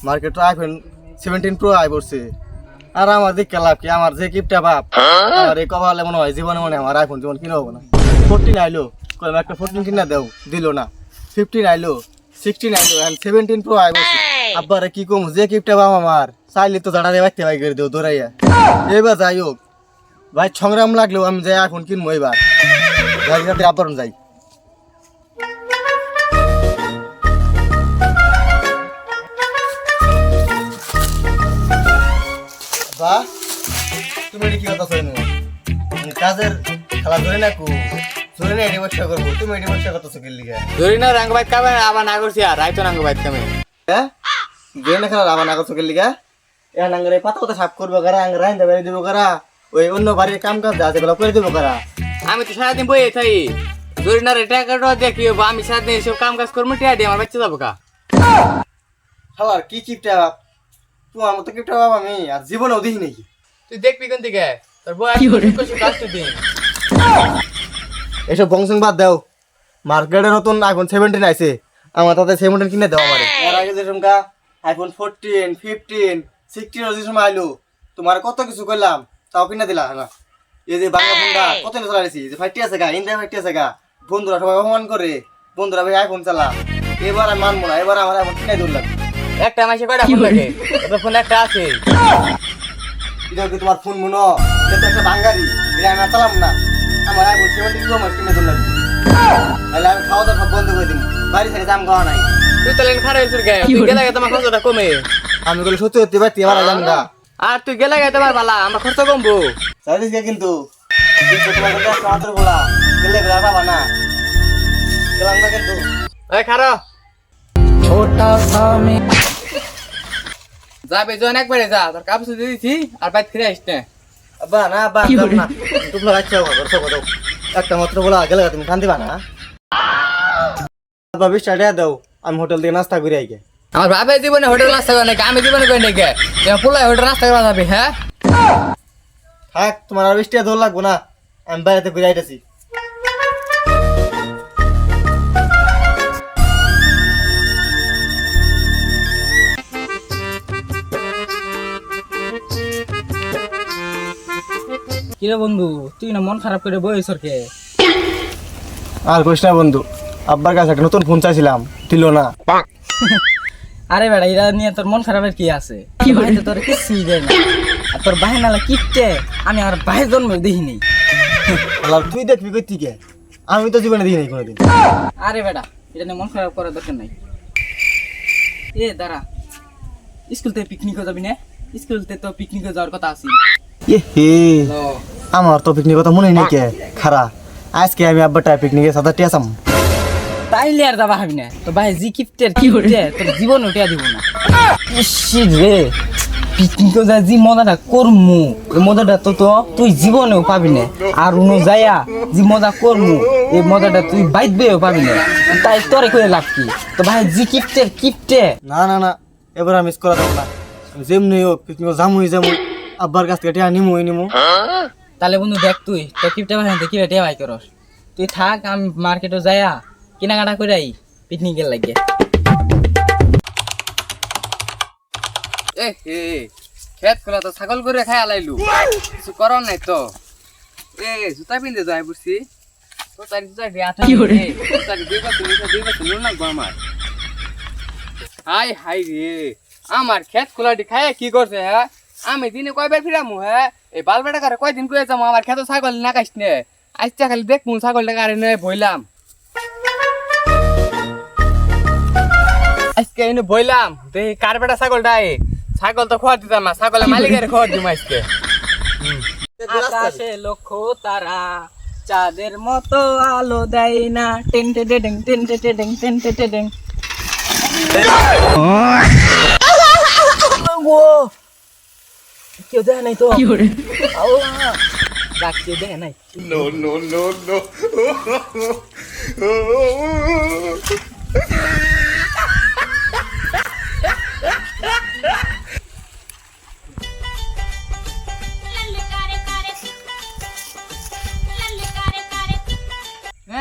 Market iPhone 17 pro I পড়ছে। আর আমার দিকে লাভ কি, আমার যে কিপটা বাপ, আর এই কপালে মনে হয় জীবনে মনে হয় আমার আইফোন জীবন কিনা হবো না। 14 আইলো, কইলাম একটা 14 কিনা দেও, দিল না। 15 আইলো, 16 আইলো, এখন 17 প্রো আই পড়ছে। আব্বারে কি কম, যে কিপটা বাপ আমার চাইলে তো জাড়া দিয়ে বাইতে বাই করে দেও দৌড়াইয়া। এবার যাই হোক ভাই, সংগ্রাম লাগলেও আমি যাই আইফোন কিনবো এবার। যাই রাতে আব্বার যাই। বাহ, তুমি এটি কি কথা শোনো? কাজের খেলা ধরে না কু, ধরে না এটি ব্যবসা করবো, তুমি এটি ব্যবসা করতেছো কি লিগা? ধরি না রাঙ্গ বাইত কাবে আবার না করছি আর রাইতো রাঙ্গ বাইত কামে। হ্যাঁ, ধরে না খেলা আবার না করছো কি লিগা? এ নাঙ্গরে পাতা কথা সাফ করবো কারা, আঙ্গ রাইন দেবে দিব কারা, ওই অন্য বাড়ির কাম কাজ যা আছে এগুলো করে দিব কারা? আমি তো সারাদিন বইয়ে থাই, ধরি না রে টাকাটা দেখি আমি সারাদিন এসব কাম কাজ করবো, টিয়া দিয়ে আমার বাচ্চা যাবো কা। খাবার কি কিপটা বাপ, তোমার মতো কিপটা বাপ আমি আর জীবনেও দেখি নাকি। তুই দেখবি কোন দিকে তোর বই কাজ দিন। এসব বংশন বাদ দাও, মার্কেটে নতুন আইফোন 17 আইছে, আমার তাতে 17 কিনে দাও আমারে। এর আগে যে সমকা আইফোন 14, 15, 16 যে সময় আইলো, তোমার কত কিছু কইলাম তাও কিনে দিলা না। এই যে বাংলা ফোনটা কত নিয়ে চালাইছি, যে ফাইটি আছে গা, ইন্ডিয়া ফাইটি আছে গা, বন্ধুরা সবাই অপমান করে, বন্ধুরা ভাই আইফোন চালা, এবার আমি মানবো না, এবার আমার আইফোন কিনে ধরলাম। একটা মাসে কয়টা ফোন লাগে? তোর ফোন একটা আছে। এটা কি তোমার ফোন মনো? এটা তো একটা বাঙ্গারি, এটা আমি আর চালাম না। আমার আইফোন 17 প্রো ম্যাক্স কিনে ধরলাম। তাহলে আমি খাওয়া দাওয়া সব বন্ধ করে দিই, বাড়ি থেকে দাম খাওয়া নাই। তুই তাহলে খারাপ হয়েছিস গে, তুই গেলে গে তোমার খরচটা কমে। আমি বলি সত্যি সত্যি বাড়তি এবার যাম গা। আর তুই গেলে গে তোমার ভালা, আমার খরচ কমবো। সাইডিস গে কিন্তু তোমার কাছে একটা মাত্র বলা গেলে গেলা পাবা না, গেলাম না কিন্তু। এই খারো ছোটা সামি যাবে জন একবারে যা, তোর কাপড় দিয়ে দিছি আর বাইক ফিরে আসিস না। আব্বা না আব্বা যাব না, তুমি রাখছো ঘর সব দাও, একটা মাত্র বলা গেলে তুমি কান দিবা না। আব্বা 20 টাকা দাও, আমি হোটেল থেকে নাস্তা করে আইগে। আমার বাপের জীবনে হোটেল নাস্তা করে নাকি, আমি জীবনে করে নাকি পোলায় হোটেল নাস্তা করা যাবে? হ্যাঁ থাক, তোমার আর 20 টাকা দৌড় লাগবো না, আমি বাইরেতে ঘুরে আইতেছি। কিরে বন্ধু, তুই না মন খারাপ করে বই সরকে? আর কইস না বন্ধু, আব্বার কাছে একটা নতুন ফোন চাইছিলাম, দিল না। আরে বেড়া, এরা নিয়ে তোর মন খারাপের কি আছে? তোর কিছুই দেয় না, আর তোর বাহে নালা কিপটে, আমি আর বাহে জন্ম দেখিনি। তুই দেখবি কই থেকে, আমি তো জীবনে দেখি নাই কোনোদিন। আরে বেটা, এটা নিয়ে মন খারাপ করার দরকার নাই। এ দাঁড়া, স্কুল থেকে পিকনিকে যাবি না? স্কুল থেকে তো পিকনিকে যাওয়ার কথা আছে। আমার তো পিকনিক কথা মনে নেই কে খারা, আজকে আমি আব্বাটা পিকনিকে সাথে টিয়াসাম। তাইলে আর যাবা হবি না, তো ভাই জি কিপটের কি হচ্ছে তোর জীবন উঠিয়া দিব না। রে পিকনিকে যা জি মজাটা করমু, এই মজাটা তো তুই জীবনেও পাবি না। আর উনো যাইয়া যে মজা করমু, এই মজাটা তুই বাইবেও পাবি না। তাই তোরে করে লাভ কি? তো ভাই জি কিপটের কিপটে। না না না, এবার আমি মিস করা দেবো না, যেমনি হোক পিকনিক যামুই যামু, আব্বার কাছ থেকে টিয়া নিমুই নিমু। তাহলে বন্ধু দেখ, তুই তোর কিপটে ভাই কি রে ভাই করস, তুই থাক, আমি মার্কেটে যাইয়া কেনাকাটা করে আই পিকনিকের লাগে। খেত খোলা তো ছাগল করে খাই আলাইলু, কিছু করার নাই তো। জুতা পিনতে যাই বুঝছি, তো তার জুতা আমার। হাই হাই রে, আমার খেত খোলাটি খায় কি করছে? হ্যাঁ, আমি দিনে কয়বার ফিরামু? হ্যাঁ, এই বাল বেটা করে কয়দিন করে যাবো, আমার খেত ছাগল না কাইস নে। আচ্ছা খালি দেখমু ছাগলটা কারে নে বইলাম, আজকে এনে বইলাম দেখি কার বেটা ছাগলটা। ছাগল তো খোয়ার দিতাম না, ছাগলের মালিকের খোয়ার দিম আজকে। আকাশে লক্ষ তারা, চাঁদের মতো আলো দেয় না, টেন্টে ডেডেং টেন্টে ডেডেং টেন্টে ডেডেং। কেউ দেখে নাই তো, কেউ দেখে নাই। নো নো নো নো,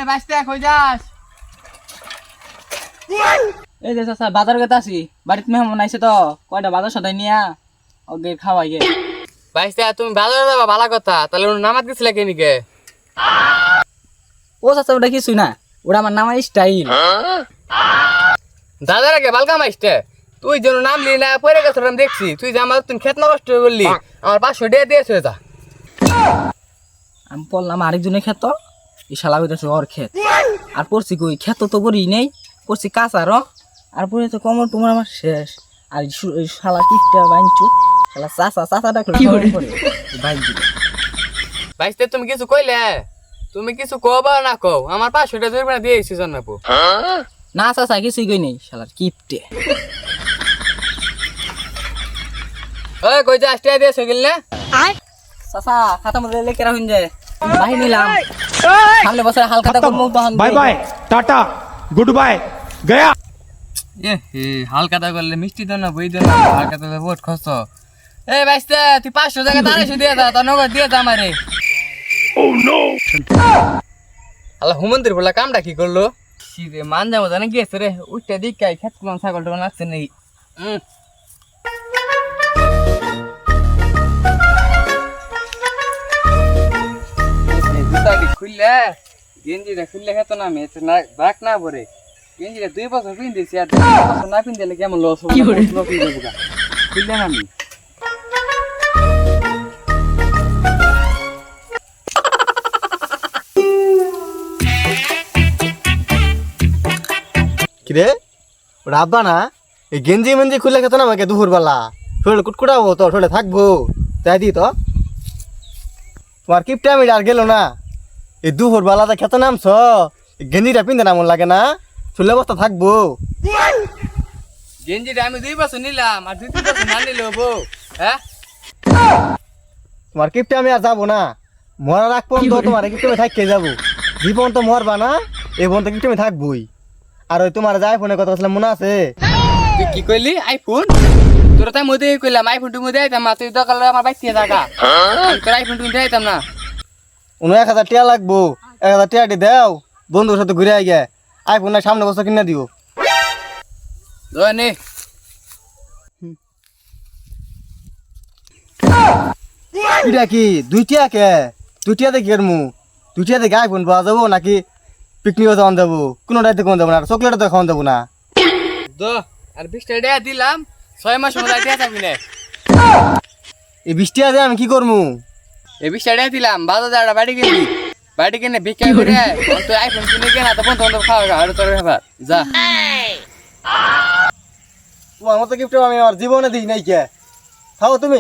বাঁচতে কই যাস? এই যে চাচা বাজার গেতে আছি বাড়িতে মেহমান আইছে তো কয়টা বাজার সদাই নিয়া ওকে খাওয়াই গে। ভাইস্তা তুমি বাজারে যাবা ভালো কথা, তাহলে ওর নামাজ গেছিলে কেনিকে? ও চাচা ওটা কিছুই না, ওটা আমার নাম স্টাইল। দাদার আগে বালকা মাইস্তে তুই যেন নামলি না পরে গেছ আমি দেখছি, তুই যে আমার তুমি খেত নষ্ট করলি, আমার 500 টাকা দিয়েছে যা। আমি পড়লাম আরেকজনের ক্ষেত, এই শালা হইতেছে ওর ক্ষেত। আর পড়ছি কই ক্ষেত তো করি নেই, পড়ছি কাঁচার আর পরে তো কমর টুমর আমার শেষ। আর এই শালা কিপটা বাইঞ্চু শালা চাচা ডাকলো বাইঞ্চু। ভাইস্তা তুমি কিছু কইলে? তুমি কিছু কবা না কও, আমার 500 টাকা জরিমানা দিয়েছি জন্মাপু। না চাচা কিছুই কই নেই শালার কিপটে। ওই কই যাস টাকা দিয়েছে গেলে? চাচা খাতা মধ্যে লেখা রাখুন যায় বাহি নিলাম, সামনে বছর হালকাটা করবো তখন। Bye bye tata goodbye गया। হালকাতা করলে মিষ্টি দেন না বই দেন না, হালকাতা বহুত খরচ। এ ভাইস্তা তুই 500 টাকা 250 দিয়ে দা, তোর নগদ দিয়ে দা আমারে। আল্লাহ হুমন্দির বলা কামটা কি করলো? সিরে মান যাবো জানে গিয়েছে রে, উঠতে দিকাই খেত কুলাম ছাগল টোন লাগছে নাকি। খুললে গেঞ্জিটা খুললে খেত না আমি বাক না ভরে গেঞ্জিটা 2 বছর পিনতেছি, আর 2 বছর না পিনলে কেমন লস হবে? খুললে না আমি কিরে ওটা আব্বা না? এই গেঞ্জি মেঞ্জি খুলে খেত না আমাকে দুপুরবেলা শরীরে কুটকুটাবো তো, শরীরে থাকবো তাই দি তো। তোমার কিপটা আমি আর গেল না, এই দুপুরবেলাতে খেতে নামছ, গেঞ্জিটা পিনতে নামন লাগে না, চুলে বস্তা থাকবো। গেঞ্জিটা আমি 2 বছর নিলাম, আর 2-3 বছর না নিলে হবো? হ্যাঁ তোমার কিপটা আমি আর যাবো না, মরার আগ পর্যন্ত তোমার কিপটা আমি থাকতে যাবো। জীবন তো মরবা না, এই পর্যন্ত কিপটা আমি থাকবোই। আর ওই তোমার যাই ফোনে কথা বলছিলাম মনে আছে? তুই কি কইলি? আইফোন? তোর তাই মধ্যে কইলাম আইফোন তুমি দেইতাম না, তুই দরকার হলে আমার বাইক থাকা, তোর আইফোন তুমি দেইতাম না। 1000 টাকা লাগবো, 1000 টাকা দিয়ে দাও, বন্ধুর সাথে ঘুরে আই গে, আইফোন না সামনে বছর কিনে দিও। নে এটা কি 2 টাকা কে? 2 টাকা দিয়ে কি করমু? 2 টাকা দিয়ে আইফোন পাওয়া যাবো নাকি পিকনিকও যাওয়ান যাবো? কোনোটাইতে কোন যাবো না, চকলেটও তো খাওয়ান যাবো না। আর 20 টাকা দিলাম, 6 মাস মতো দিয়ে থাকবি না। এই 20 টাকা দিয়ে আমি কি করমু? এই 20 টাকা দিলাম, বাজার যাওয়াটা বাড়ি কিনবি, বাড়ি কিনে ভিক্ষা করে তুই আইফোন কিনে কেনা, তো বন্ধু খাওয়া আর তোর ব্যাপার যা। তোমার মতো গিফট আমি আমার জীবনে দিই নাই কে, খাও তুমি।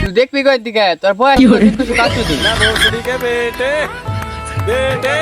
তুই দেখবি কই দিকে তোর বয়স কিছু কাজ তুই बेटे बेटे बेटे